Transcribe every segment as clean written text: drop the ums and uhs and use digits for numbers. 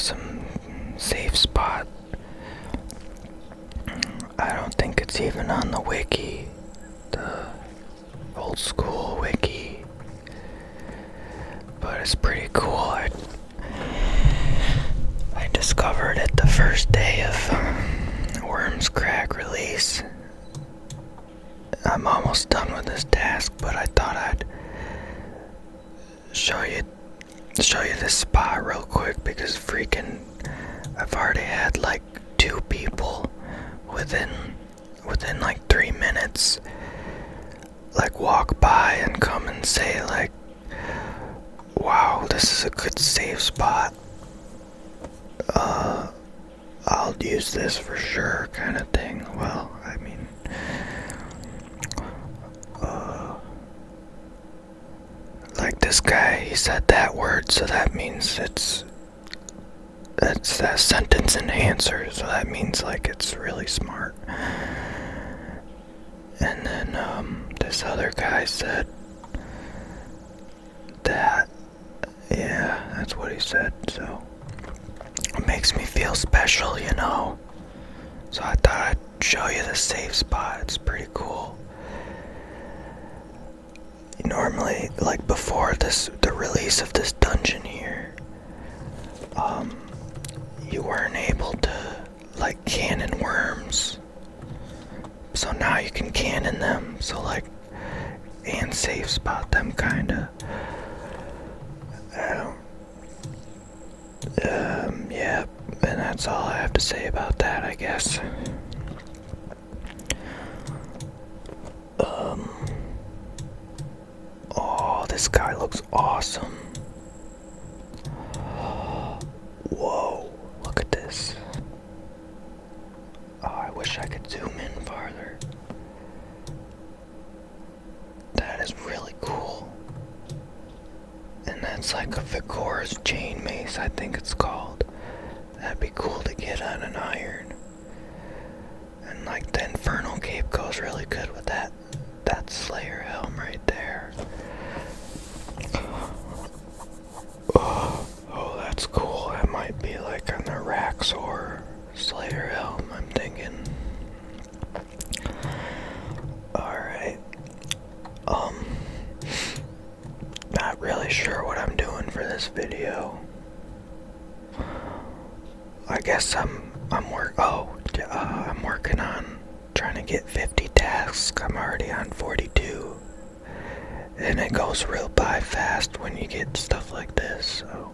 awesome safe spot. I don't think it's even on the wiki, the old school wiki, but it's pretty cool. I discovered it the first day of Wyrm's crack release. I'm almost done with this task, but I thought I'd show you this spot real quick because I've already had like 2 people within like 3 minutes like walk by and come and say like, wow, this is a good safe spot. I'll use this for sure, kind of thing. Well, I mean, like this guy, he said that word, so that means it's that sentence enhancer, so that means like it's really smart. And then this other guy said that, yeah, that's what he said, so it makes me feel special, you know. So I thought I'd show you the safe spot. It's pretty cool. Normally, like before the release of this dungeon here, you weren't able to like cannon worms. So now you can cannon them. So like, and safe spot them kinda. Yeah, and that's all I have to say about that, I guess. Oh, this guy looks awesome. Whoa, look at this. Oh, I wish I could zoom in farther. That is really cool. And that's like a Vicora's chain mace, I think it's called. That'd be cool to get on an iron. And like the Infernal Cape goes really good with that Slayer helm right there. Oh, that's cool. That might be like on the Raxor Slayer helm, I'm thinking. Alright. Not really sure what I'm doing for this video. I guess I'm working on trying to get 50 tasks. I'm already on 42. And it goes real by fast when you get stuff like this. So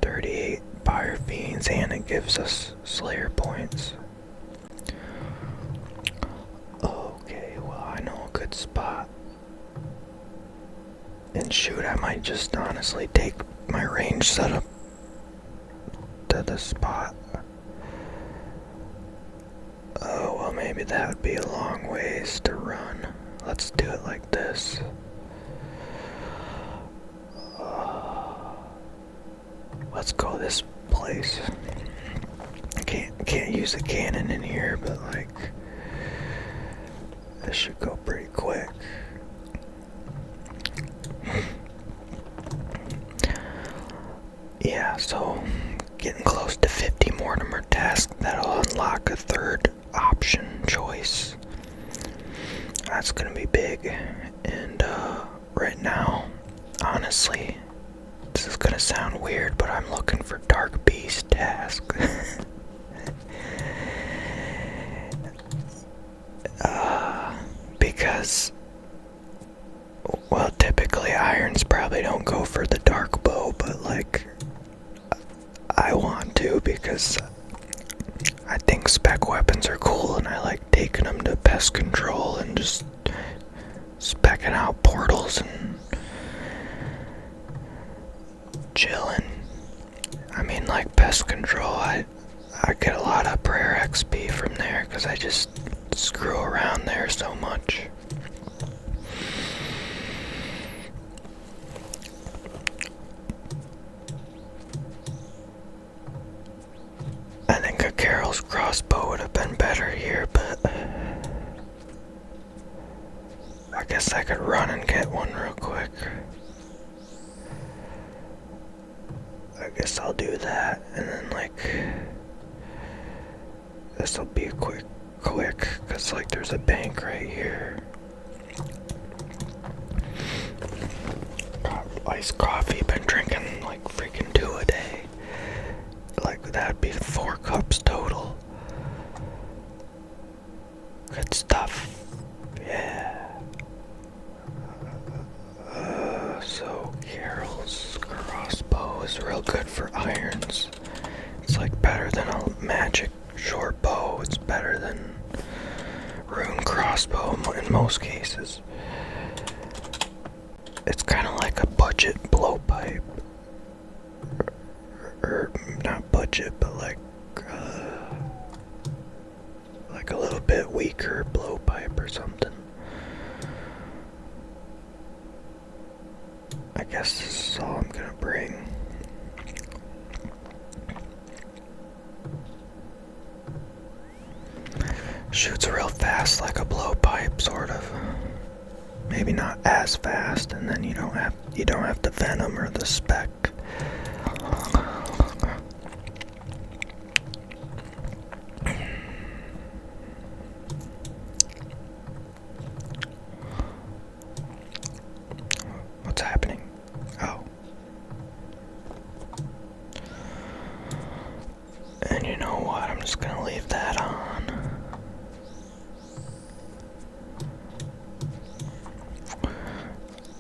38 Fire Fiends, and it gives us Slayer points. Okay, well, I know a good spot. And shoot, I might just honestly take my range setup to the spot. Oh, well, maybe that would be a long ways to run. Let's do it like this. Let's go this place. Can't use a cannon in here, but like, this should go pretty quick. Yeah, so getting close to 50 Mortimer tasks. That'll unlock a 3rd option choice. That's gonna be big. And right now, honestly, this is gonna sound weird, but I'm looking for Dark Beast task. Because, well, typically irons probably don't go for the dark bow, but like, I want to because I think spec weapons are cool, and I like taking them to pest control and just specking out portals and chilling. I mean, like pest control, I get a lot of prayer XP from there because I just screw around there so much. I think a Carol's crossbow would have been better here, but I guess I could run and get one real quick. I guess I'll do that, and then like this will be quick, cause like there's a bank right here. Iced coffee, been drinking like freaking 2 a day. Like that'd be 4 cups total. Good stuff. Yeah. So Carol's crossbow is real good for irons. It's like better than a magic short bow. It's better than rune crossbow in most cases. It's kind of like a budget blowpipe. Or not budget, but like a little bit weaker blowpipe or something. I guess this is all I'm gonna bring. Shoots real fast like a blowpipe, sort of. Maybe not as fast, and then you don't have the venom or the spec. What's happening? Oh. And you know what? I'm just gonna leave that on.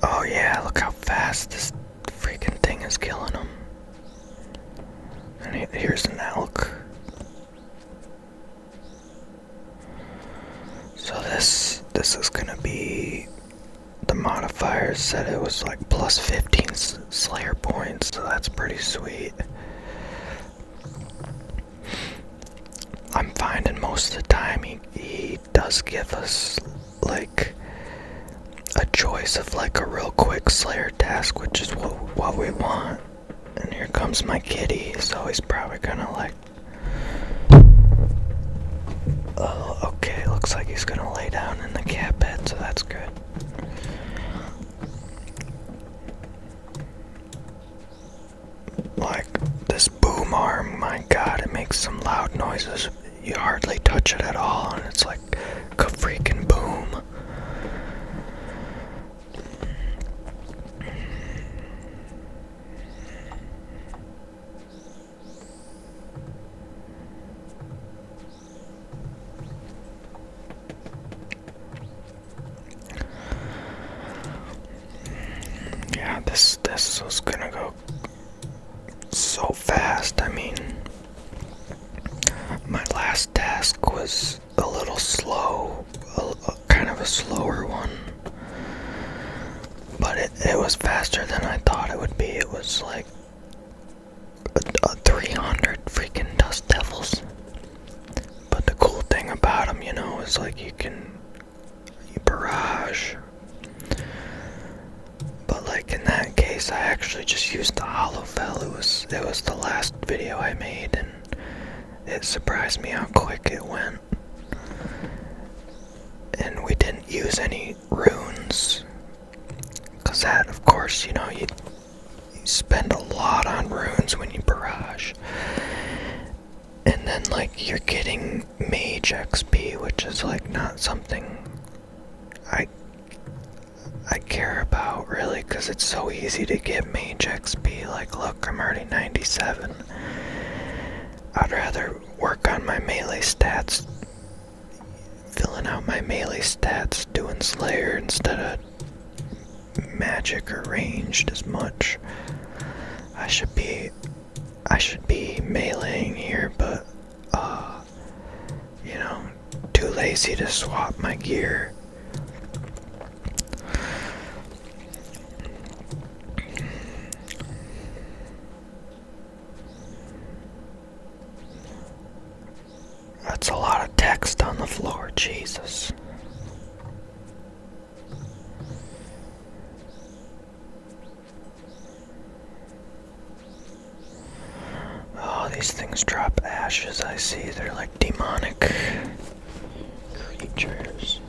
Oh yeah, look how fast this freaking thing is killing them. And here's an elk. So this is gonna be, the modifiers said it was like plus 15 slayer points, so that's pretty sweet. I'm finding most of the time he does give us like a choice of like a real quick slayer task, which is what we want. And here comes my kitty, so he's probably gonna like, oh, okay, looks like he's gonna lay down in the cat bed, so that's good. Like this boom arm, my god, it makes some loud noises. You hardly touch it at all, and it's like a freaking boom. Yeah, this was gonna go so fast. I mean, my last task was a little slow, kind of a slower one, but it was faster than I thought it would be. It was like a 300 freaking dust devils. But the cool thing about them, you know, is like you barrage. But like in that case, I actually just used the hollow fell. It was the last video I made, and it surprised me how quick it went. And we didn't use any runes, cause that, of course, you know, you spend a lot on runes when you barrage. And then like you're getting mage XP, which is like not something I care about really, because it's so easy to get mage XP. Like, look, I'm already 97. I'd rather work on my melee stats, filling out my melee stats, doing Slayer instead of magic or ranged as much. I should be meleeing here, but you know, too lazy to swap my gear. That's a lot of text on the floor, Jesus. Oh, these things drop ashes, I see. They're like demonic creatures.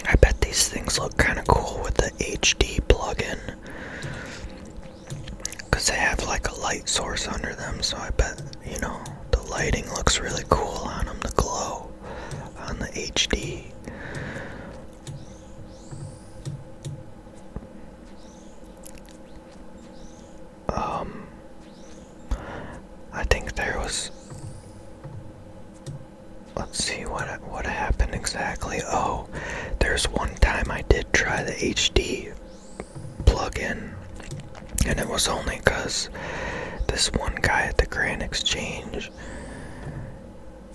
I bet these things look kind of cool they have like a light source under them, so I bet, you know, the lighting looks really cool on them, the glow on the HD. I think there was, let's see what happened exactly. Oh, there's one time I did try the HD plug-in, and it was only because this one guy at the Grand Exchange,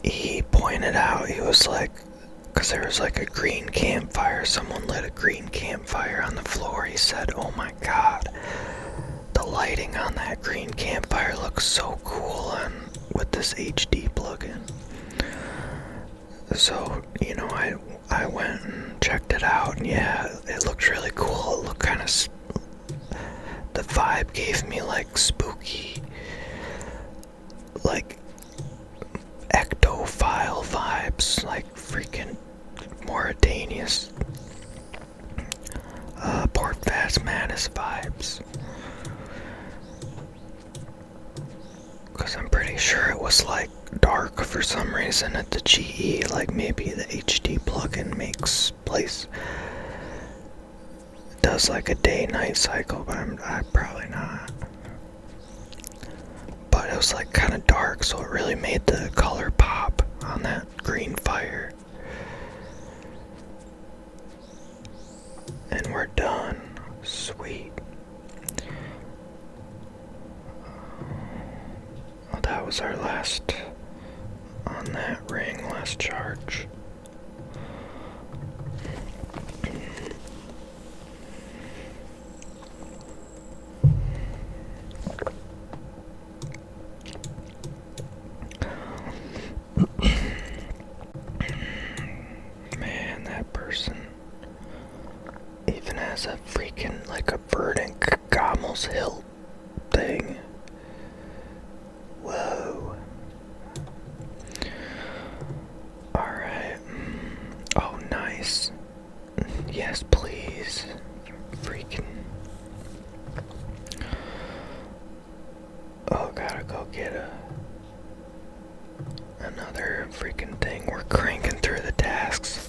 he pointed out, he was like, because there was like a green campfire, someone lit a green campfire on the floor. He said, oh my god, the lighting on that green campfire looks so cool with this HD plugin. So, you know, I went and checked it out, and yeah, it looked really cool. It looked kind of, the vibe gave me like spooky, like ectophile vibes, like freaking Mauritania's Port Phasmatis vibes. Because I'm pretty sure it was like dark for some reason at the GE, like maybe the HD plugin does like a day-night cycle, but I'm probably not. But it was like kind of dark, so it really made the color pop on that green fire. And we're done. Sweet. Well, that was our last on that ring, last charge. Man, that person even has a freaking, like a verdant Gommel's hilt thing. Whoa. Alright. Oh, nice. Yes, please. Freaking. Oh, gotta go get another freaking thing. We're cranking through the tasks.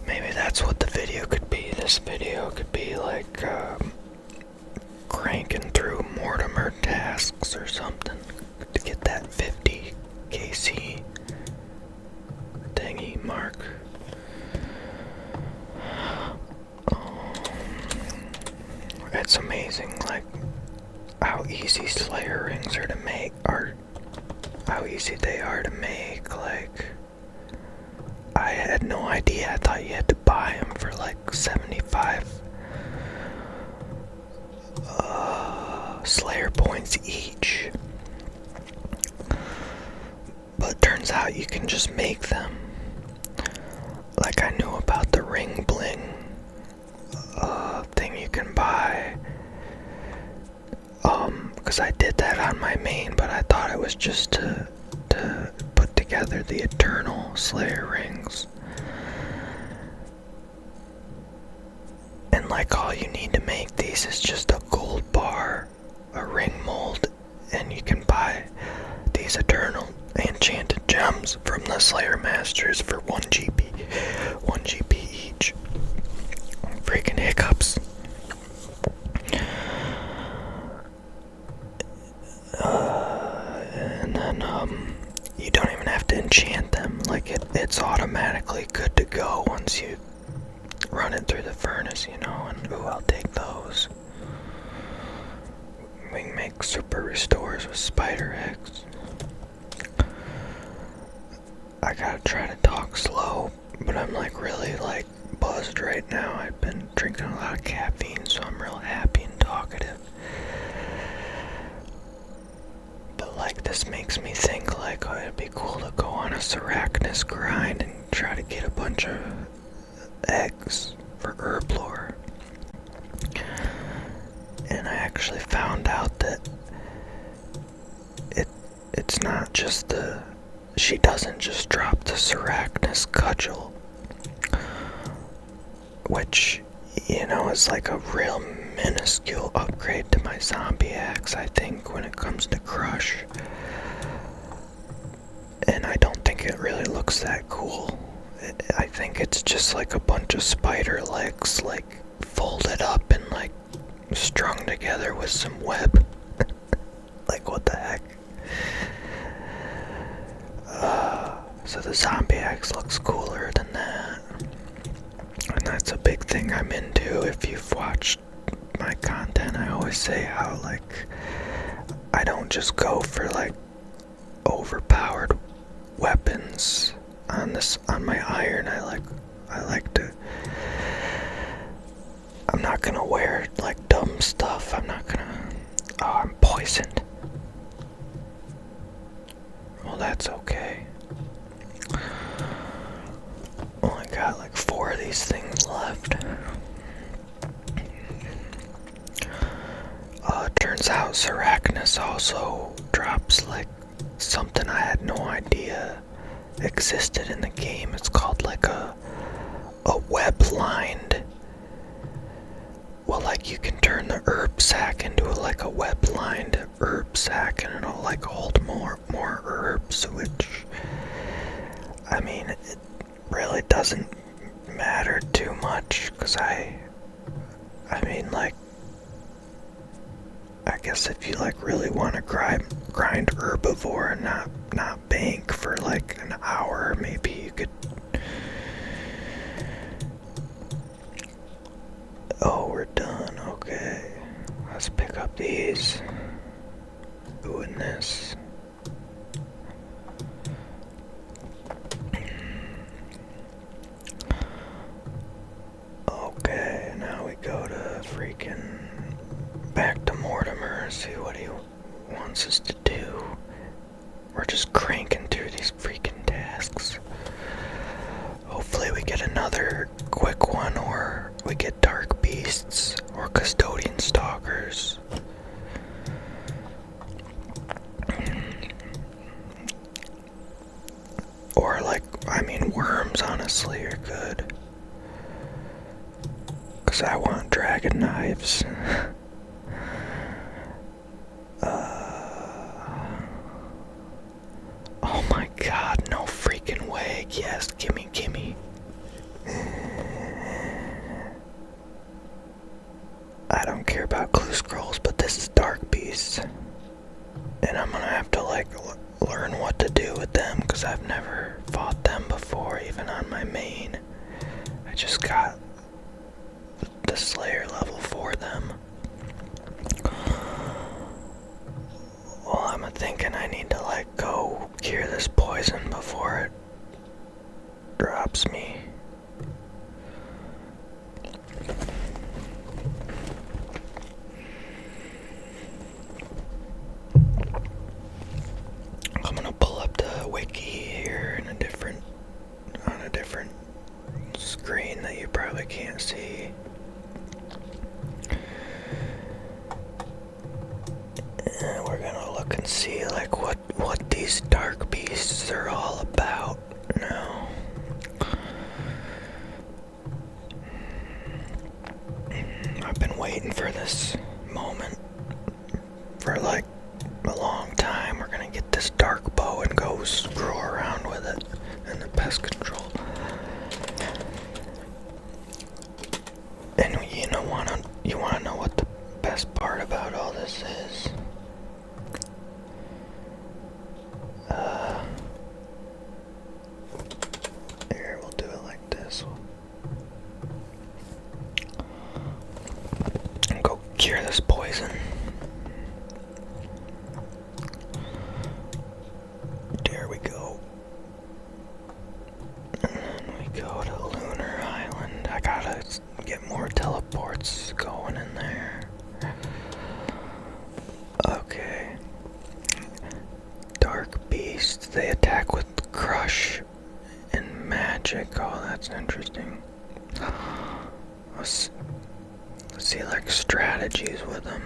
Maybe that's what the video could be. This video could be like, cranking through Mortimer tasks or something to get that 50 KC thingy mark. It's amazing, like, how easy Slayer rings are to make, or how easy they are to make. Like, I had no idea. I thought you had to buy them for like 75 Slayer points each, but turns out you can just make them. Like, I knew about the ring bling thing you can buy, because I did that on my main, but I thought it was just to put together the eternal Slayer rings. And like, all you need to make these is just a gold bar, a ring mold, and you can buy these eternal enchanted gems from the Slayer Masters for 1 GP each. Freaking hiccups. And then you don't even have to enchant them. Like, it's automatically good to go once you run it through the furnace, you know. And ooh, I'll take those. We can make super restores with spider eggs. I gotta try to talk slow, but I'm like really like buzzed right now. I've been drinking a lot of caffeine, so I'm real happy and talkative. But like, this makes me think like, oh, it'd be cool to go on a Arachnus grind and try to get a bunch of eggs for herb lore. And I actually found out that it's not just she doesn't just drop the Arachnus cudgel, which, you know, is like a real minuscule upgrade to my zombie axe, I think, when it comes to crush. And I don't think it really looks that cool. I think it's just like a bunch of spider legs, like, folded up and, like, strung together with some web. Like, what the heck? So the zombie axe looks cooler than that. And that's a big thing I'm into. If you've watched my content, I always say how, like, I don't just go for, like, overpowered weapons on my iron. I like to, I'm not gonna wear, like, dumb stuff. Oh, I'm poisoned. Well, that's okay. Only got like 4 of these things left. Turns out Arachnus also drops like something I had no idea existed in the game. It's called like a web-lined. Well, like you can turn the herb sack into like a web-lined herb sack, and it'll like hold more herbs, which, I mean, it really doesn't matter too much, because I mean, like, I guess if you like really want to grind herbivore and not bank for like an hour, maybe you could. Oh, we're done. Okay, let's pick up these. Ooh, and this. Okay, now we go to freaking back to Mortimer, see what he wants us to do. We're just cranking through these freaking tasks. Hopefully we get another quick one, or we get dark beasts or custodian stalkers. Or like, I mean, worms honestly are good. Cause I want dragon knives. Oh my god, no freaking way. Yes, gimme. I don't care about clue scrolls, but this is dark beasts. And I'm gonna have to like learn what to do with them, because I've never fought them before, even on my main. I just got the Slayer level for them. Well, I'm thinking I need to like go cure this poison before it drops me. I'm gonna pull up the wiki here on a different screen that you probably can't see. And we're gonna look and see like what these dark beasts are all about now. I've been waiting for this moment for like a long time. We're gonna get this dark bow and go screw around with it in the pest control. And you wanna know what the best part about all this is? Here, we'll do it like this. And go cure this poison. There we go. And then we go to Lunar Island. I gotta get more teleports going in there. Okay. Dark beasts. They attack with crush and magic. Oh, that's interesting. Let's see like strategies with them.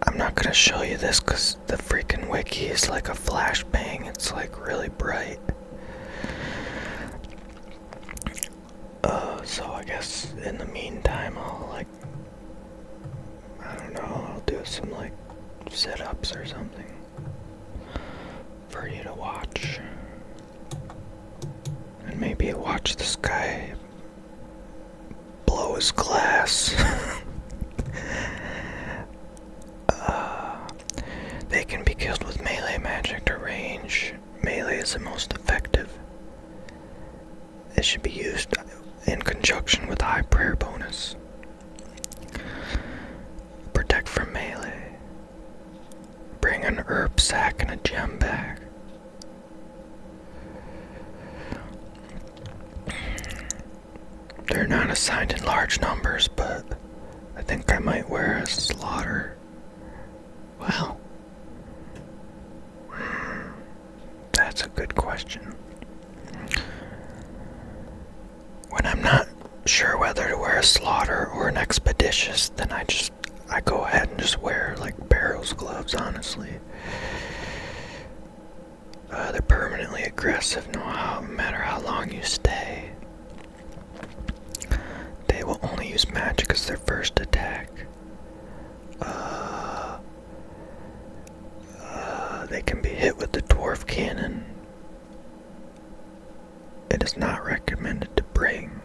I'm not gonna show you this because the freaking wiki is like a flashbang. It's like really bright. So I guess in the meantime I'll like, I don't know, I'll do some like enough sit-ups or something for you to watch. And maybe watch this guy blow his glass. They can be killed with melee magic to range. Melee is the most effective. It should be used in conjunction with a high prayer bonus. Protect from melee. Bring an herb sack and a gem bag. They're not assigned in large numbers, but I think I might wear a slaughter. Wow. That's a good question. When I'm not sure whether to wear a slaughter or an expeditious, then I go ahead and just wear like Barrow's gloves, honestly. They're permanently aggressive no matter how long you stay. They will only use magic as their first attack. They can be hit with the dwarf cannon. It is not recommended to bring.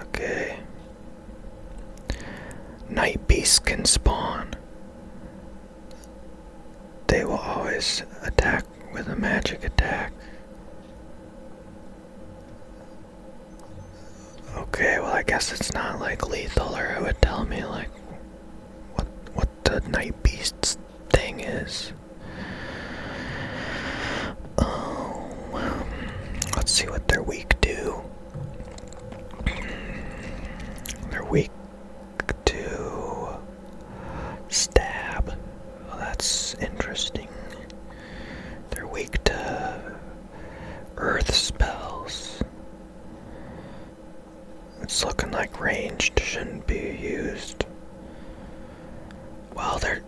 Okay. Night beasts can spawn. They will always attack with a magic attack. Okay, well I guess it's not like lethal, or it would tell me like what the night beast's thing is. Let's see what they're weak to. They're weak to stab. Well, that's interesting. They're weak to earth spells. It's looking like ranged shouldn't be used. Well, they're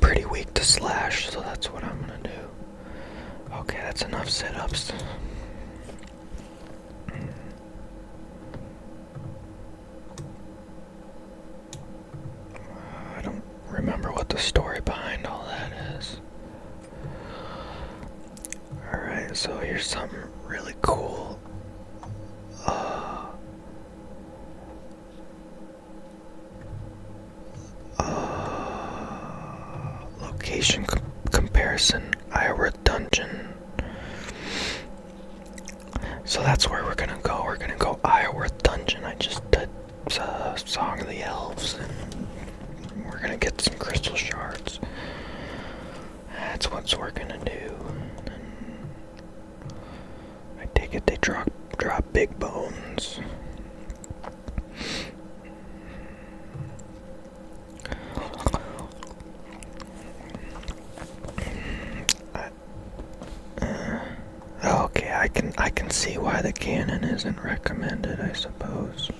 pretty weak to slash, so that's what I'm gonna do. Okay, that's enough sit-ups. I don't remember what the story behind all that is. Alright, so here's something really cool. Location comparison, Iworth Dungeon. So that's where we're gonna go. We're gonna go Iworth Dungeon. I just did Song of the Elves, and we're gonna get some crystal shards. That's what we're gonna do. And I take it they drop big bones. Okay, I can see why the cannon isn't recommended, I suppose.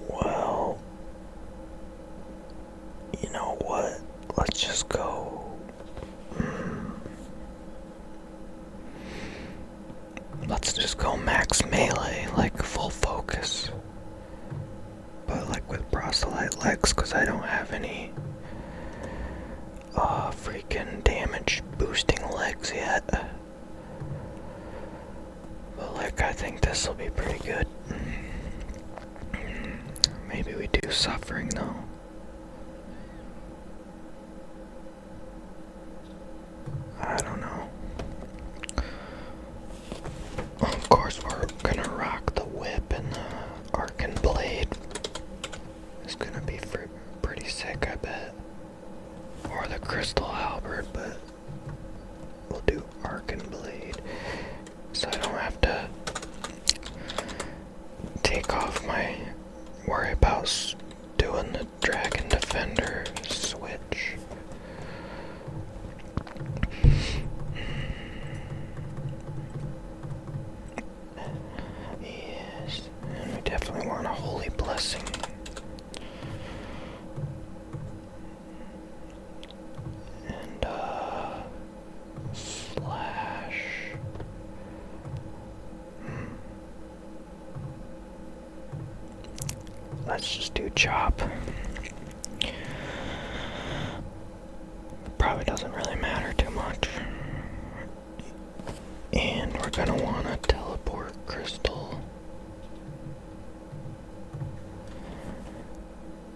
Well, you know what? Let's just go. Let's just go max melee, like full focus. But like with proselyte legs, because I don't have any freaking damage boosting legs yet. But like I think this will be pretty good. Maybe we do suffering though. I don't know. Of course we're gonna rock the whip and the Arcan Blade. It's gonna be pretty sick, I bet. Or the Crystal Halberd, but we'll do Arcan Blade. So I don't have to take off worry about doing the chop. Probably doesn't really matter too much. And we're gonna wanna teleport crystal.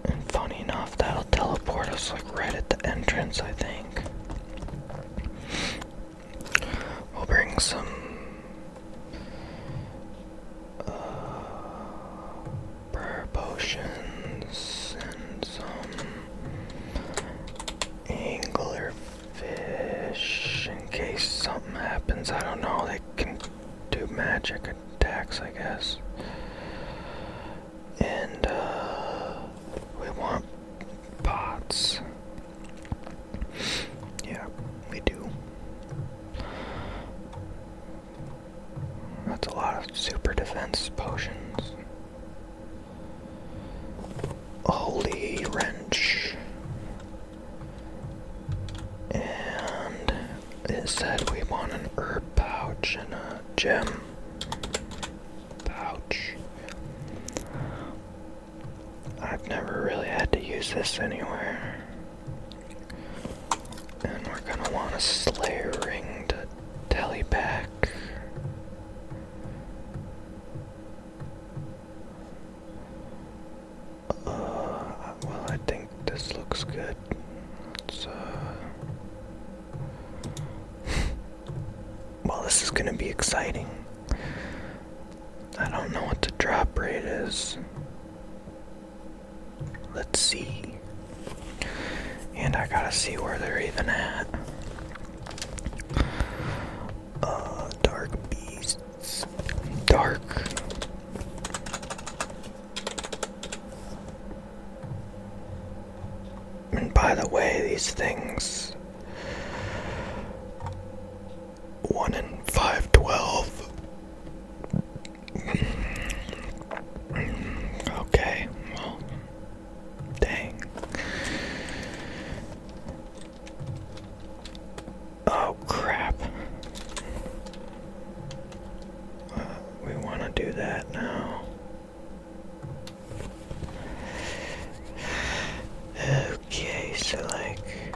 And funny enough, that'll teleport us like right at the entrance, I think. We'll bring some prayer potions and some angler fish in case something happens. I don't know, they can do magic attacks, I guess. And we want pots. Yeah, we do. That's a lot of super defense potions. Holy wrench. And it said we want an herb pouch and a gem pouch. I've never really had to use this anywhere. And we're gonna want a Slayer ring to tally back. Well, I think this looks good. Let's, well, this is gonna be exciting. I don't know what the drop rate is. Let's see. And I gotta see where they're even at. Dark beasts. Dark. And by the way, these things, 1 in 512. Okay, well, dang. Oh crap. We want to do that now. Okay, so like,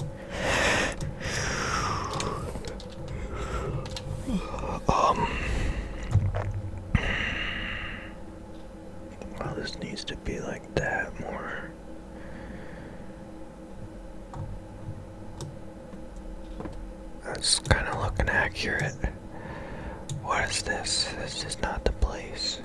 well, this needs to be like that more. That's kind of looking accurate. What is this? This is not the place.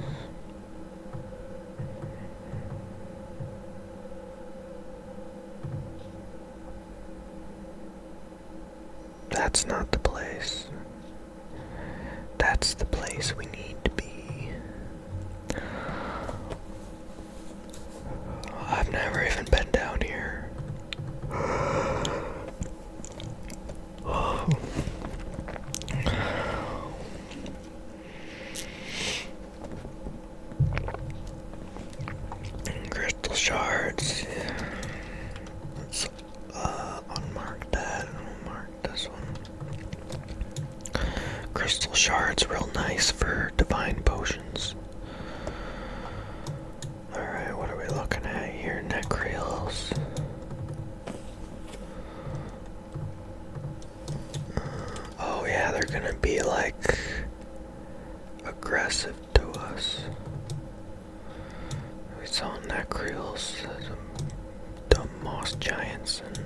That's not the place. That's the place we need to be. I've never even been down here. Crystal shards. Let's unmark that and we'll mark this one. Crystal shards, real nice for divine potions. Alright, what are we looking at here? Necreals. Oh yeah, they're gonna be like aggressive to us. We saw Necreals, some dumb moss giants, and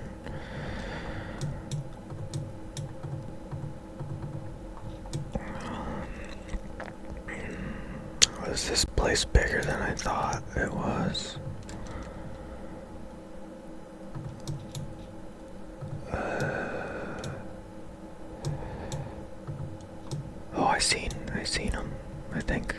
was this place bigger than I thought it was? Oh, I seen them, I think.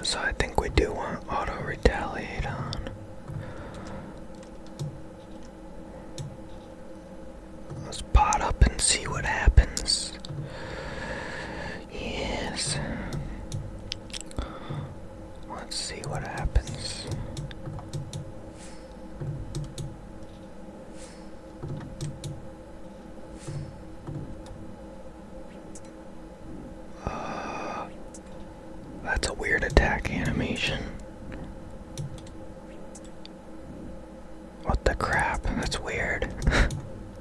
So I think we do want auto retaliate on. Let's pot up and see what happens. Yes. Let's see what happens. What the crap? That's weird.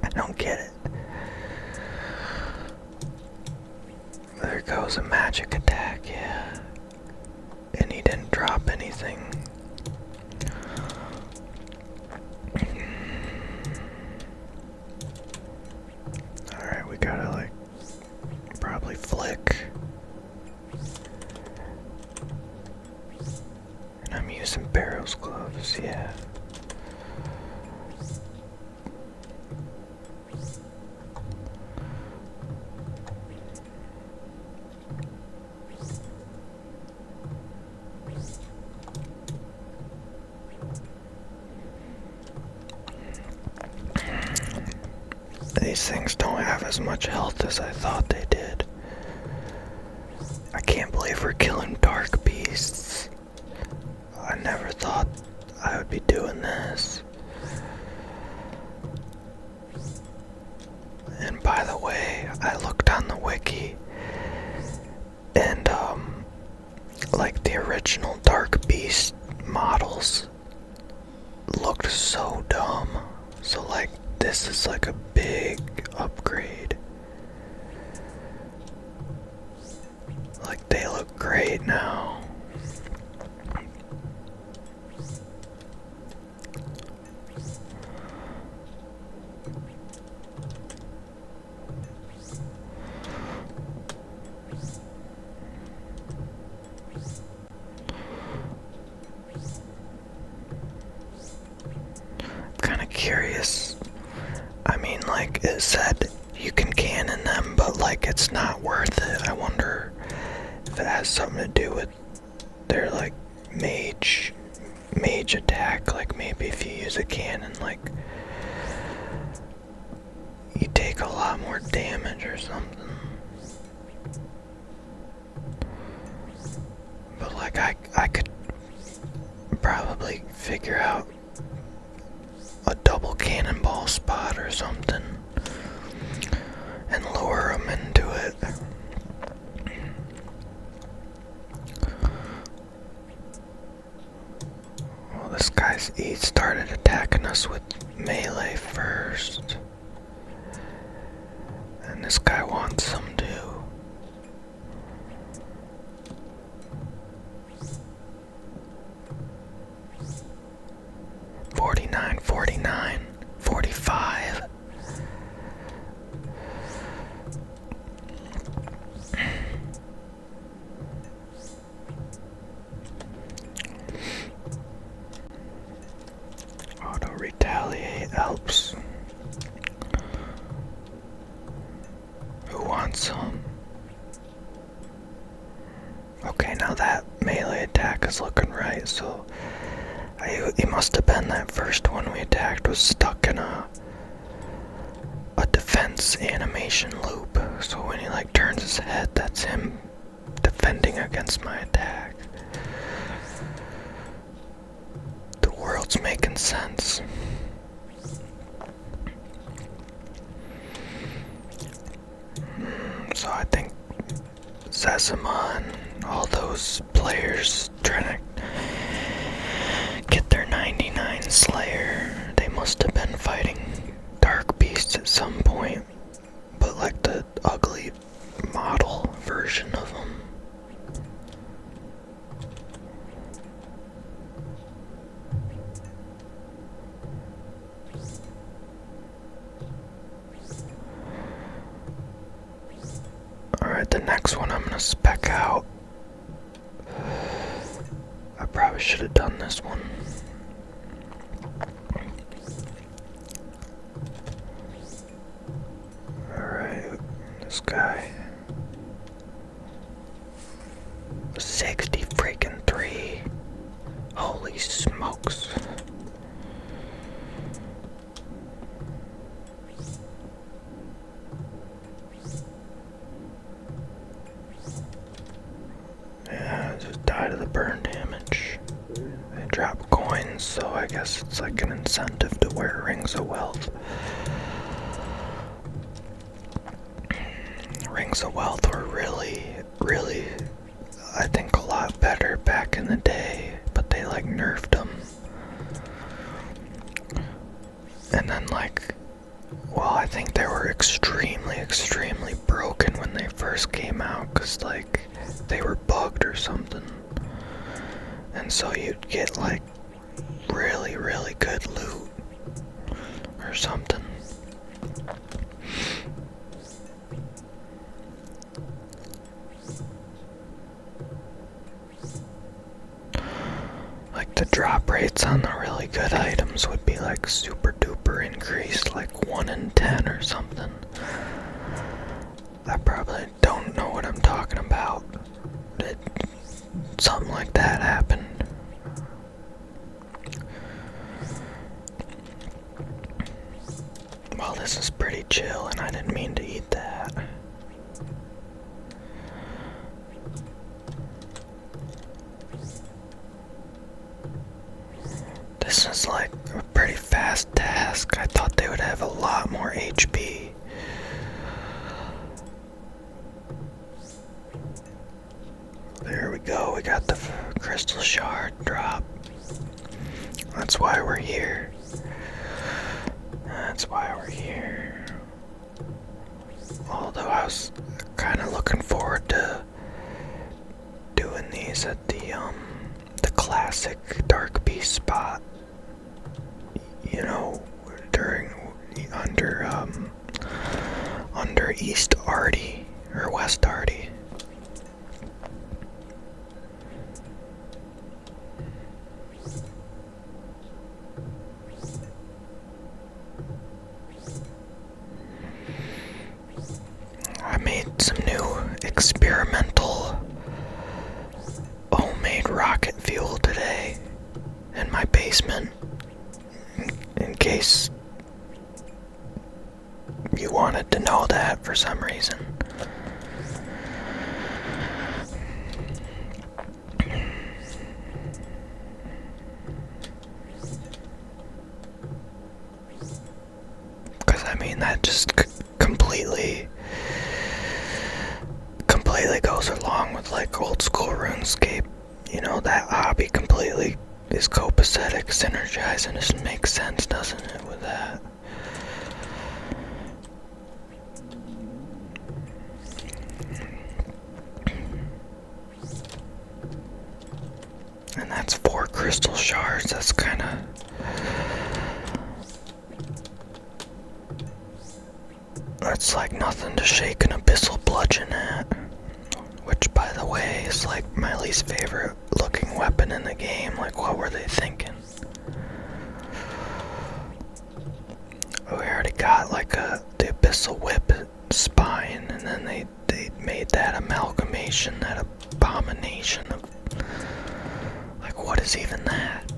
I don't get it. There goes a magic attack, yeah. And he didn't drop anything. Alright, we gotta like probably flick. And I'm using Barrow's gloves, yeah. These things don't have as much health as I thought they did. I can't believe we're killing dark beasts. I never thought I would be doing this. And by the way, I looked on the wiki and like the original dark beast models looked so dumb. So like this is like a big upgrade. Like they look great now. I'm kind of curious. I mean, like it said you can cannon them, but like it's not worth it. I wonder if it has something to do with their like mage attack. Like maybe if you use a cannon, like you take a lot more damage or something. But like I could probably figure out a double cannonball spot or something and lure them into it. Well, this he started attacking us with melee first. And this guy wants some too. $49, $49, $45. Auto retaliate helps. Who wants some? Okay, now that melee attack is looking right, so he must have been that first one we attacked was stuck in a defense animation loop. So when he like turns his head, that's him defending against my attack. The world's making sense. So I think Zezima and all those players trying to get their 99 Slayer, they must have been fighting dark beasts at some point, but like the ugly model version of them. Alright, the next one I'm gonna spec out. I probably should have done this one. Alright, this guy. 60 freaking 3. Holy smokes. Yeah, just die to the burn damage. They drop coins, so I guess it's like an incentive to wear rings of wealth. Rings of wealth were really, I think a lot better back in the day, but they like nerfed them. like, well, I think they were extremely, extremely broken when they first came out, because, like, they were bugged or something. And so you'd get, like, really, really good loot or something. Like, the drop rates on the really good items would be, like, super duper increased, like 1 in 10 or something. I probably don't know what I'm talking about. Something like that happened. Well, this is pretty chill, and I didn't mean to eat that. This is like a pretty fast task. I thought they would have a lot more HP. There we go, we got the crystal shard drop. That's why we're here. That's why we're here. Although I was kind of looking forward to doing these at the classic Dark Beast spot. You know, under East Arty or West Arty. I made some new experimental homemade rocket fuel today in my basement, in case you wanted to know that for some reason. Because I mean, that just completely goes along with like old school RuneScape. You know, that hobby completely is copacetic, synergizing. It makes sense, doesn't it, with that? And that's 4 crystal shards. That's kind of... That's like nothing to shake an abyssal bludgeon at. Which, by the way, is like my least favorite looking weapon in the game. Like, what were they thinking? We already got like the abyssal whip spine, and then they made that amalgamation, that abomination of... Like, what is even that?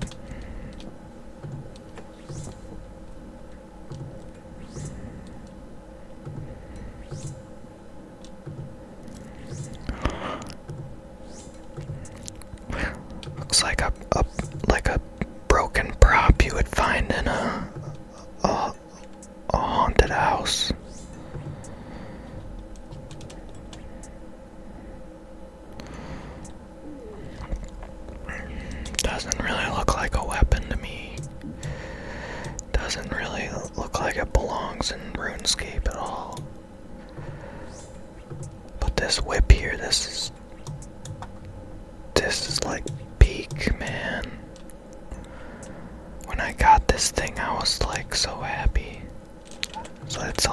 Looks like a broken prop you would find in a haunted house. Doesn't really look like a weapon to me. Doesn't really look like it belongs in RuneScape at all. But this whip here, this is like peak, man. When I got this thing, I was like so happy. So that's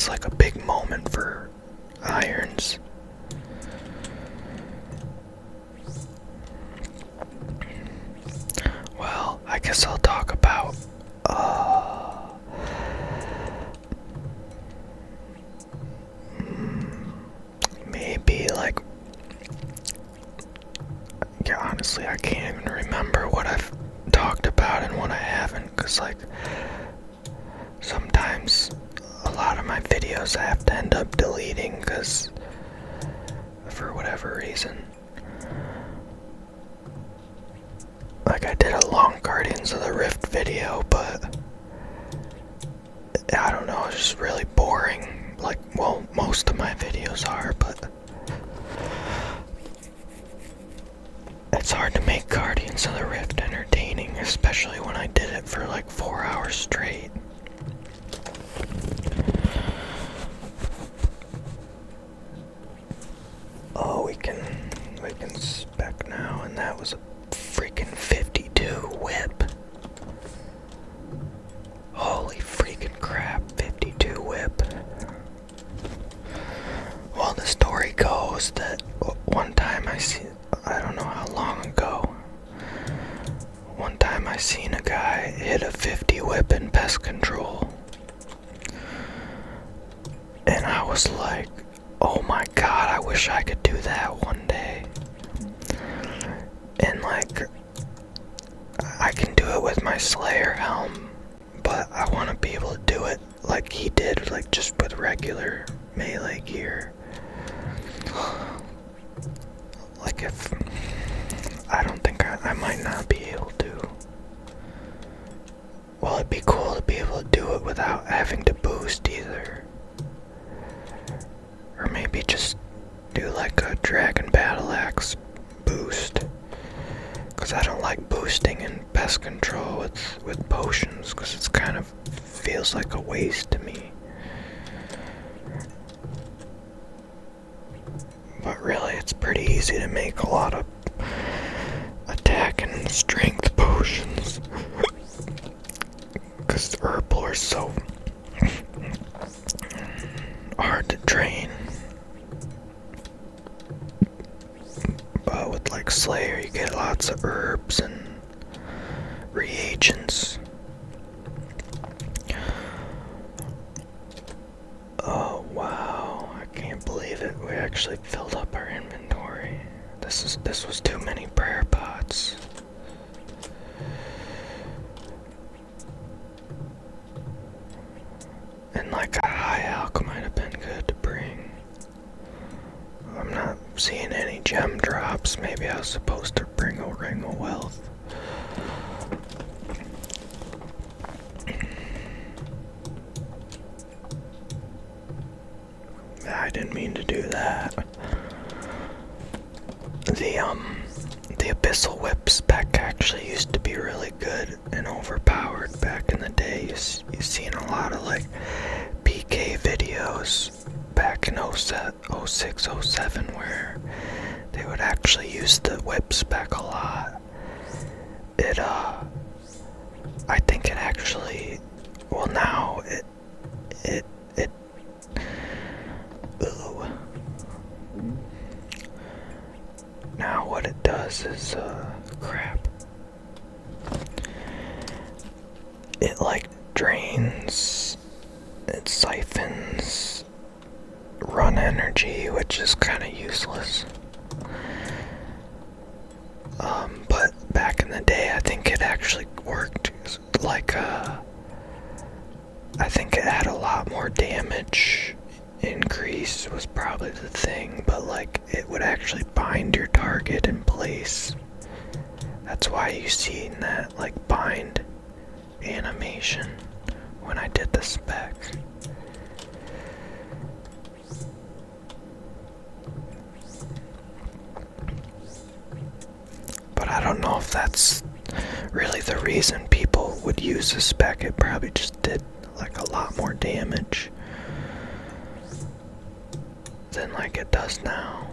like a big moment for irons. Well, I guess I'll talk about maybe like, yeah, honestly, I can't even remember what I've talked about and what I haven't, because like sometimes a lot of my videos I have to end up deleting because for whatever reason. Like, I did a long Guardians of the Rift video, but I don't know, it's just really boring. Like, well, most of my videos are, but it's hard to make Guardians of the Rift entertaining, especially when I did it for like 4 hours straight. seen a guy hit a 50 whip in pest control. And I was like, oh my god, I wish I could do that one day. And like, I can do it with my Slayer helm, but I want to be able to do it like he did, like just with regular melee gear. Like if, I don't think I might not be able to. Well, it'd be cool to be able to do it without having to boost either. Or maybe just do like a Dragon Battle Axe boost. Because I don't like boosting in pest control with potions, because it's kind of feels like a waste to me. But really, it's pretty easy to make a lot of attack and strength potions. Because the herbal are so hard to train. But with like Slayer, you get lots of herbs and reagents. Oh wow, I can't believe it. We actually filled up our inventory. This was too many prayer pots. And like a high alch might have been good to bring. I'm not seeing any gem drops. Maybe I was supposed to bring a ring of wealth. I didn't mean to do that. The Abyssal Whip spec actually used to be really good and overpowered back in the day. You've seen a lot of like PK videos back in 06, 07 where they would actually use the whip spec a lot. I think it actually, well now now what it does is, crap. It like drains, it siphons run energy, which is kind of useless. But back in the day, I think it actually worked. Like, I think it had a lot more damage increase was probably the thing, but like it would actually bind your target in place. That's why you see that like bind animation when I did the spec. But I don't know if that's really the reason people would use the spec. It probably just did like a lot more damage than like it does now.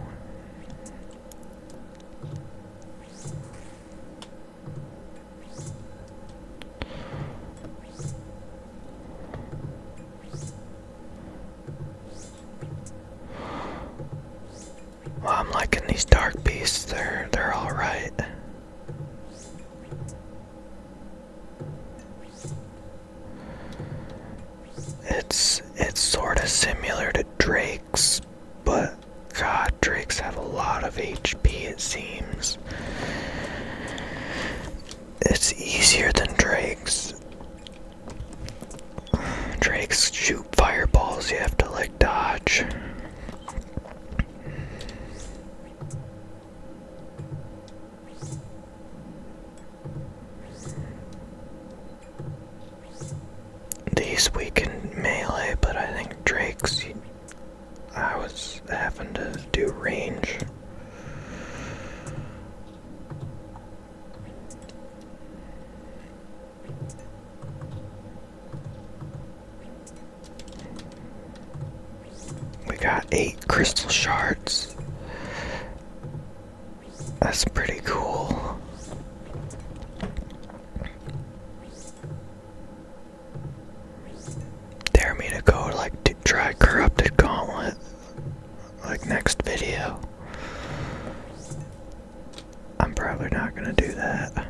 Well, I'm liking these dark beasts. They're all right. It's sort of similar to Drake's, but God, Drakes have a lot of HP, it seems. It's easier than Drake's. Drake's shoot fireballs, you have to like dodge. These weaken melee, but I think Drake's, I was having to do range. We got 8 crystal shards. That's pretty cool. Dare me to go like to try Corrupted Gauntlet like next video. I'm probably not gonna do that.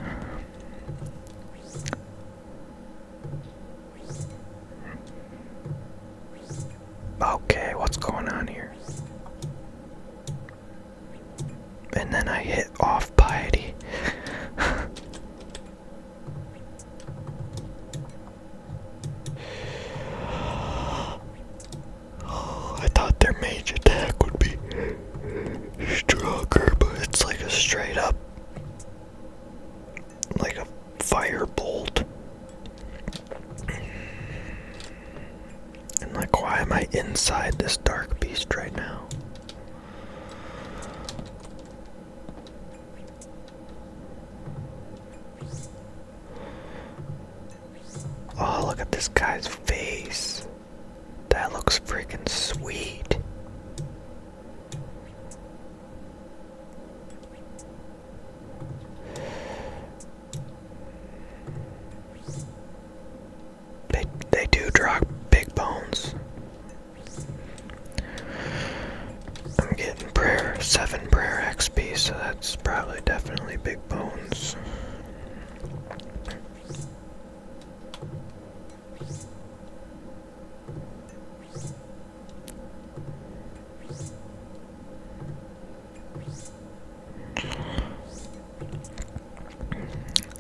get inside this dark beast right now. Oh, look at this guy's face. That looks freaking sweet. They do drop big bones. I'm getting 7 prayer XP, so that's probably definitely big bones.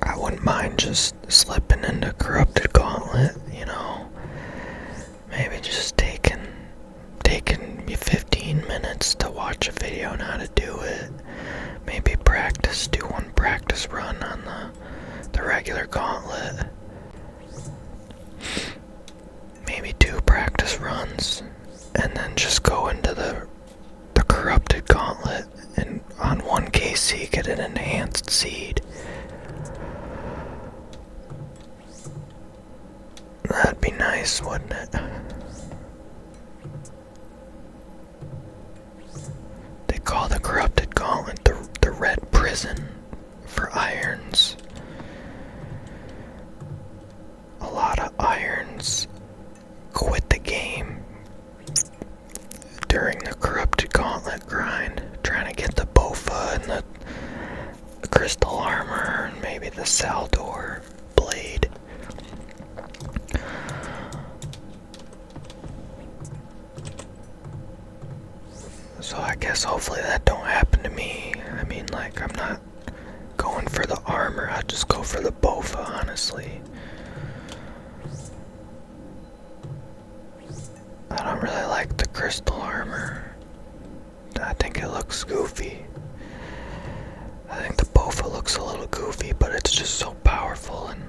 I wouldn't mind just slipping into Corrupted Gauntlet, you know. Maybe just taking me 15 minutes to watch a video on how to do it. Maybe do one practice run on the regular gauntlet. Maybe 2 practice runs, and then just go into the Corrupted Gauntlet, and on 1 KC get an enhanced seed. That'd be nice, wouldn't it? They call the Corrupted Gauntlet the Red Prison for irons. A lot of irons quit the game during the Corrupted Gauntlet grind, trying to get the Bofa and the crystal armor and maybe the Saldor blade. So I guess hopefully that don't happen to me. I mean, like, I'm not going for the armor, I'd just go for the Bofa, honestly. I don't really like the crystal armor. I think it looks goofy. I think the Bofa looks a little goofy, but it's just so powerful, and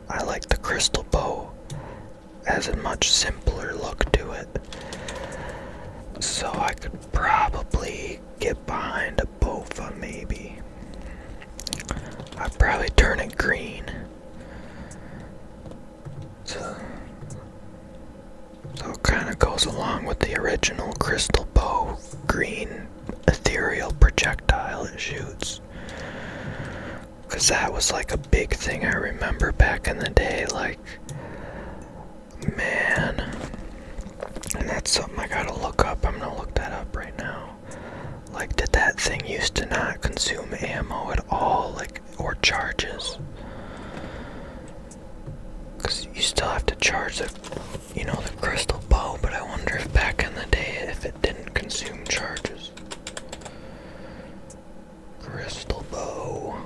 I like the crystal bow. It has a much simpler look to it. So I could probably get behind a Bofa, maybe. I'd probably turn it green. So it kind of goes along with the original crystal bow, green ethereal projectile it shoots. Because that was like a big thing I remember back in the day, like, man. And that's something I gotta look up. I'm gonna look that up right now. Like, did that thing used to not consume ammo at all, like, or charges? Because you still have to charge the crystal bow, but I wonder if back in the day, if it didn't consume charges. Crystal bow.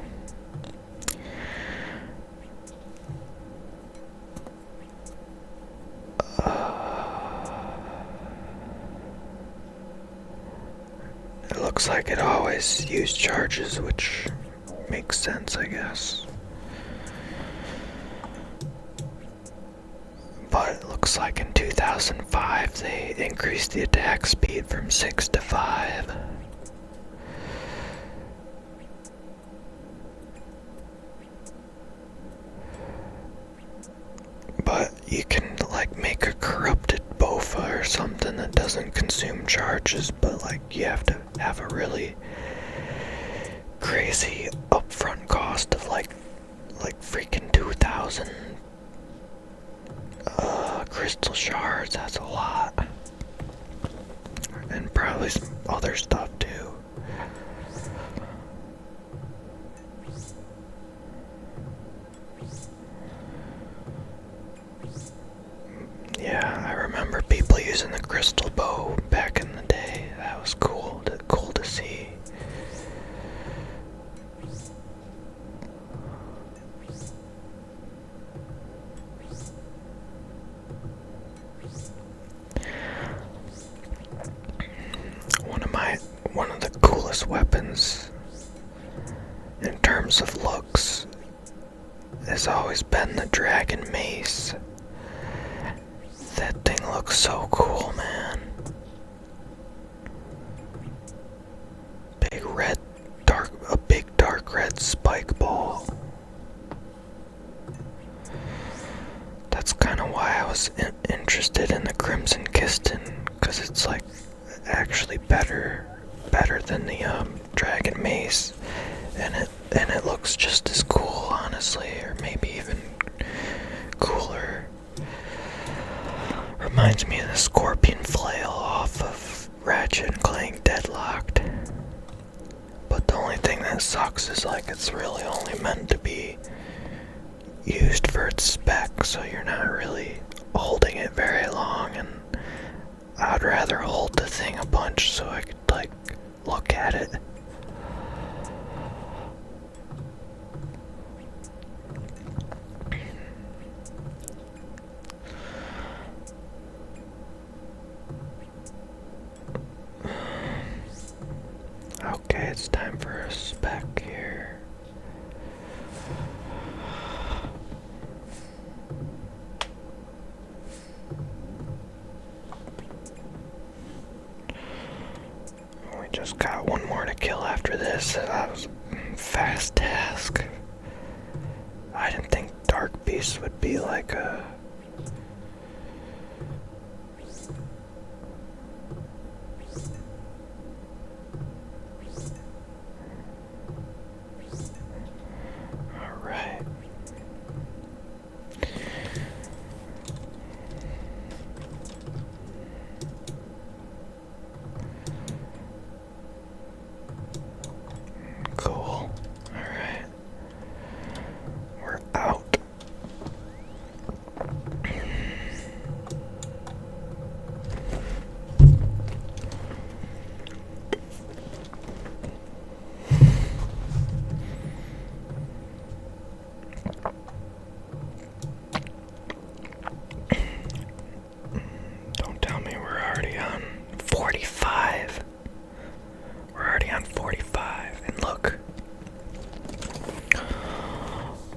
It looks like it always used charges, which makes sense, I guess. But it looks like in 2005 they increased the attack speed from 6 to 5. But you can, like, make a corrupted Bofa or something that doesn't consume charges, but, like, you have to have a really crazy upfront cost of like freaking 2,000 crystal shards. That's a lot. And probably some other stuff too. Yeah, I remember people using the crystal bow back in the day. That was cool to see. One of the coolest weapons in terms of looks has always been the dragon mace. That thing looks so cool, man. A big dark red spike ball. That's kind of why I was interested in the Crimson Kiston, because it's like actually better than the Dragon Mace, and it looks just as cool, honestly, or maybe even cooler. Reminds me of the Scorpion Flail off of Ratchet and Clank Deadlocked. But the only thing that sucks is like it's really only meant to be used for its spec, so you're not really holding it very long, and I'd rather hold the thing a bunch so I could like look at it. Okay, it's time for a spec here. We just got one more to kill after this. That was a fast task. I didn't think Dark Beast would be like a... Alright. Cool. Alright. We're out. Don't tell me we're already on 45. We're already on 45, and look.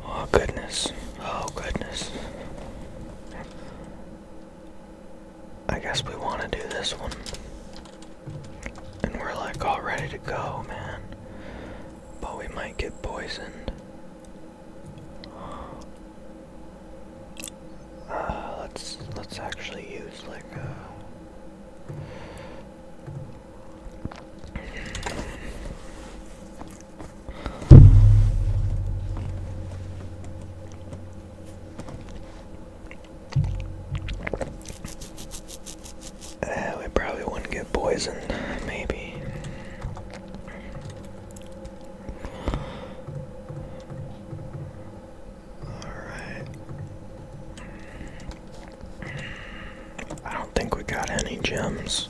Oh goodness. Oh goodness. I guess we want to do this one. And we're like all ready to go, man. But we might get poisoned. Let's actually use like a... we probably wouldn't get poisoned, maybe. Alright. I don't think we got any gems.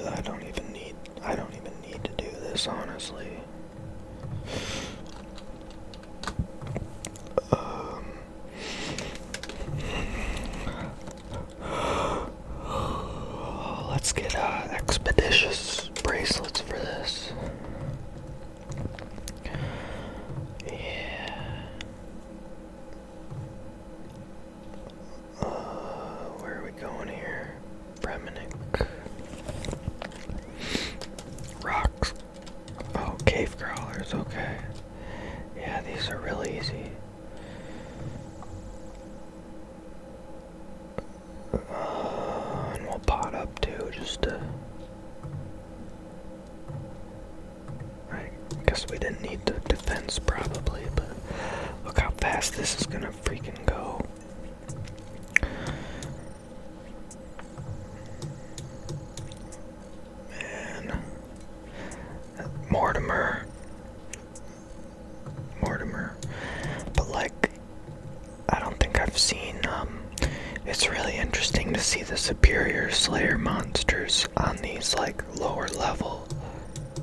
I don't even need to do this, honestly. Let's get expeditious bracelets for this. Yeah. Where are we going here? Bremenic. Rocks. Oh, cave crawlers, okay. Yeah, these are really easy. And we'll pot up too, just to... I guess we didn't need the defense probably, but look how fast this is gonna freaking go. Man. Mortimer. But like, I don't think I've seen, it's really interesting to see the superior Slayer monsters on these like lower level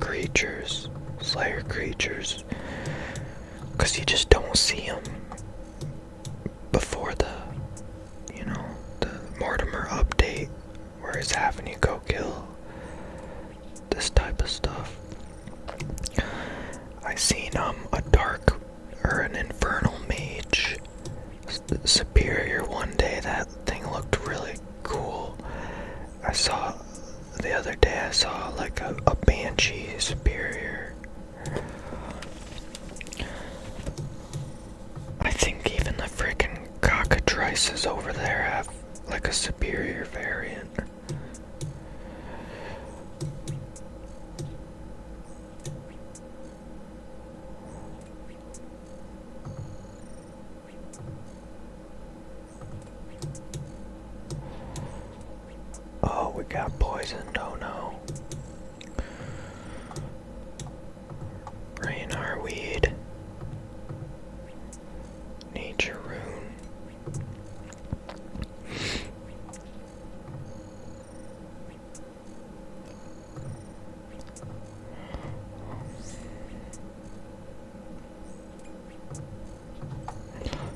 creatures, Slayer creatures, because you just don't see them before the Mortimer update, where he's having you go kill this type of stuff. I I seen a dark or an infernal mage superior one day. That thing looked really cool. I saw the other day. I saw like a banshee superior. I think even the freaking cockatrices over there have like a superior variant. Oh, we got poisoned. Oh no. Rain our weed. Nature rune.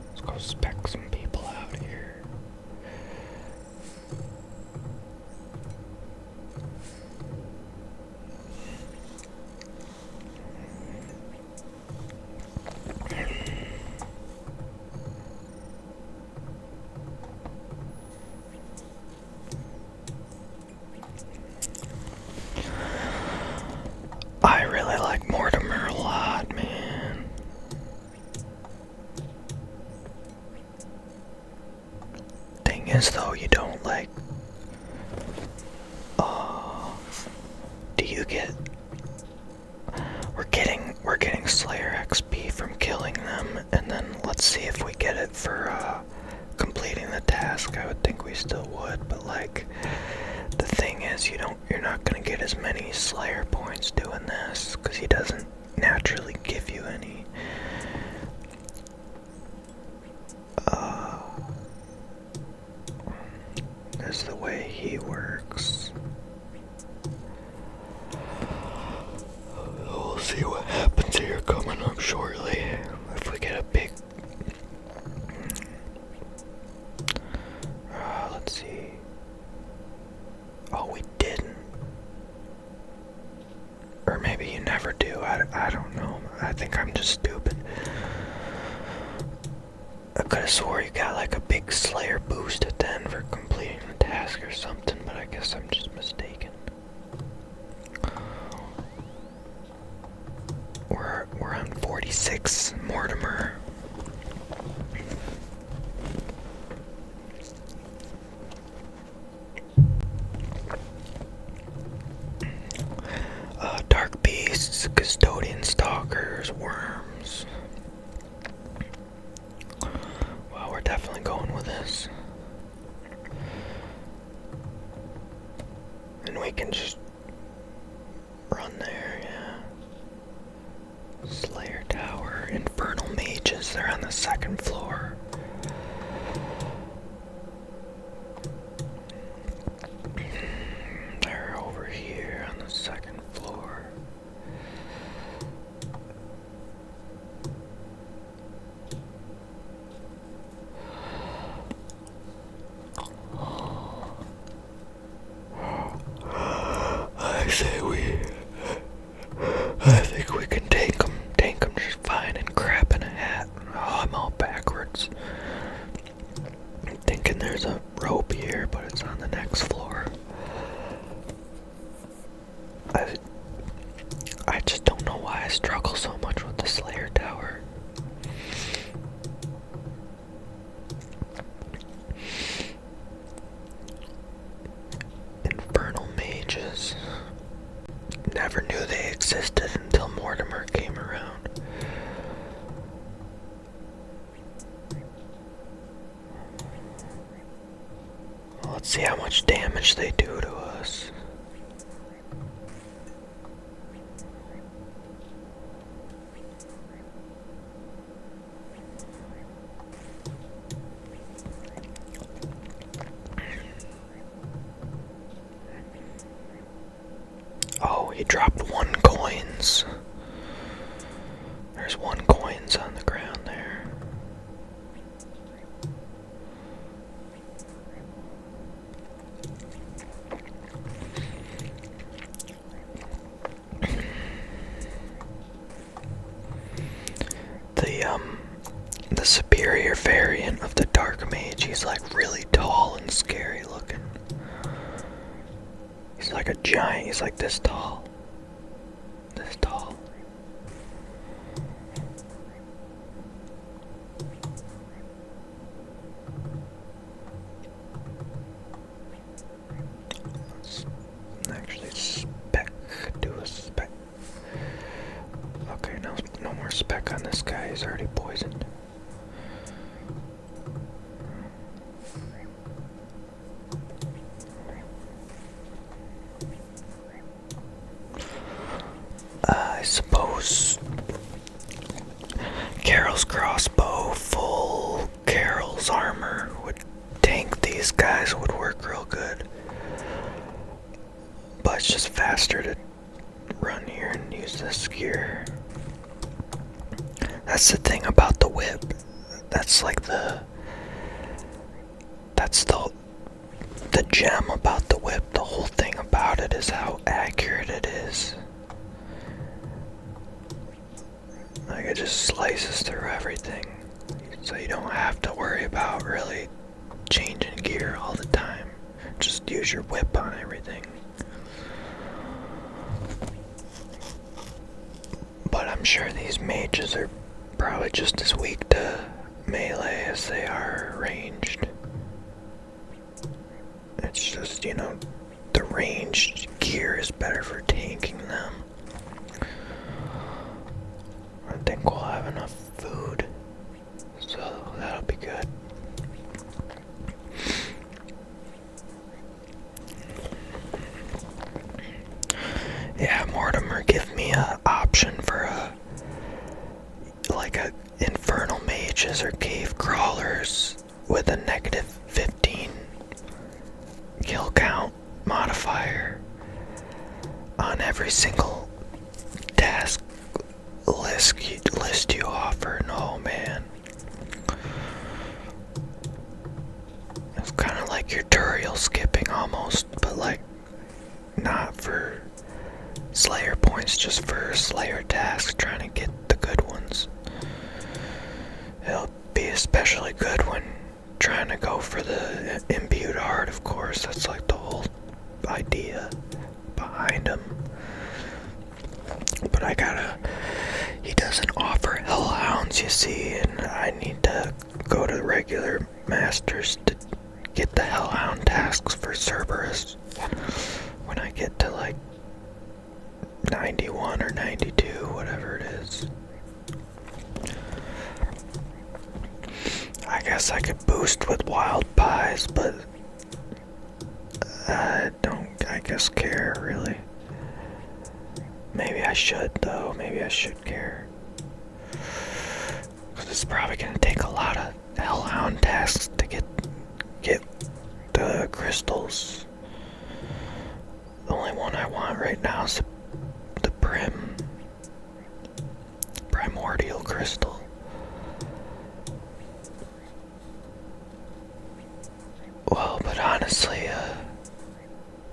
Let's go spec some people out here. I really like Mortimer a lot, man. Thing is, though, you don't like. Do you get? We're getting Slayer XP from killing them, and then let's see if we get it for completing the task. I would think we still would, but like. The thing is, you're not gonna get as many Slayer points doing this, because he doesn't naturally give you any. That's the way he works. We'll see what happens here coming up shortly. If we get a big... let's see. Oh, we didn't. Or maybe you never do. I don't know. I think I'm just stupid. I could have swore you got like a big Slayer boost at the end for completing the task or something, but I guess I'm just mistaken. We're on 46 Mortimer. Dark beasts, custodian stalkers, worms. Well, we're definitely going with this. And we can just run there, yeah. Slayer Tower, infernal mages, they're on the second floor. They're over here on the second floor. I think we can tank them just fine and crap in a hat. Oh, I'm all backwards. I'm thinking there's a rope here, but it's on the next floor. I just don't know why I struggle so much with the Slayer Tower. Infernal mages. Never knew they existed until Mortimer came around. Well, let's see how much damage they do to us. Oh, he dropped 1 coins. There's 1 coins on the ground there. superior variant of the Dark Mage. He's like really tall and scary looking. He's like a giant. He's like this tall. This tall. Let's actually do a spec. Okay, no more spec on this guy. He's already poisoned. I suppose Carol's crossbow, full Carol's armor would tank these guys, would work real good. But it's just faster to run here and use this gear. That's the thing about the whip. That's like the gem about the whip. The whole thing about it is how accurate it is. Like it just slices through everything. So you don't have to worry about really changing gear all the time. Just use your whip on everything. But I'm sure these mages are probably just as weak to melee as they are ranged. It's just, you know, the ranged gear is better for tanking them. I think we'll have enough food, so that'll be good. Yeah, Mortimer, give me an option for a infernal mages or cave crawlers with a -15 kill count modifier on every single task list you offer. No, man. It's kind of like your tutorial skipping almost, but like not for Slayer points, just for Slayer tasks, trying to get the good ones. It'll be especially good when trying to go for the imbued heart, of course. That's like the whole idea behind him. But he doesn't offer hellhounds, you see, and I need to go to regular masters to get the hellhound tasks for Cerberus when I get to like 91 or 92, whatever it is. I guess I could boost with wild pies, but I don't, I guess, care really. Maybe I should, though. Maybe I should care. Because it's probably going to take a lot of hellhound tasks to get the crystals. The only one I want right now is the primordial crystal. Well, but honestly,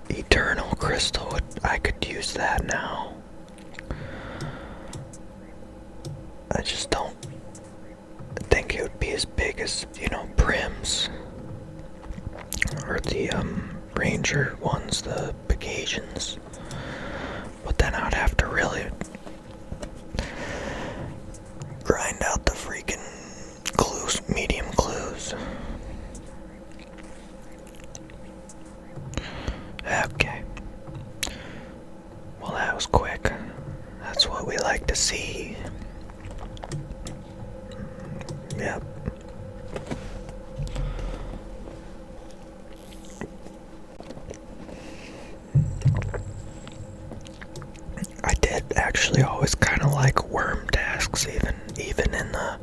eternal crystal, I could use that now. I just don't think it would be as big as, you know, Prims. Or the, Ranger ones, the Bacasians. But then I'd have to really grind out the freaking clues, medium clues. Okay. Well, that was quick. That's what we like to see. Yep. I did actually always kind of like Wyrm tasks, even in the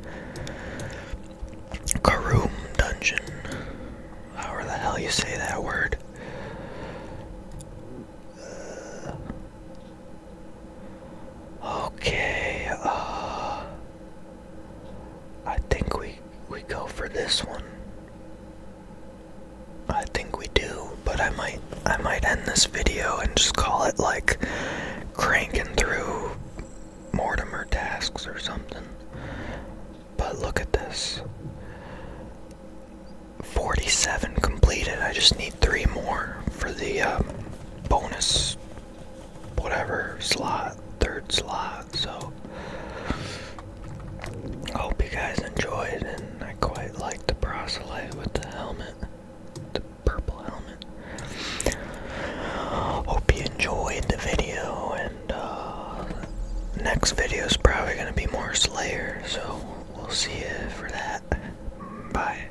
Karoom dungeon. However the hell you say that word. Okay, I think we go for this one. I think we do, but I might end this video and just call it like cranking through Mortimer tasks or something. But look at this. just need 3 more for the bonus whatever slot, 3rd slot. So I hope you guys enjoyed, and I quite like the proselyte with the helmet, the purple helmet. Hope you enjoyed the video, and next video is probably going to be more Slayer, so we'll see you for that. Bye.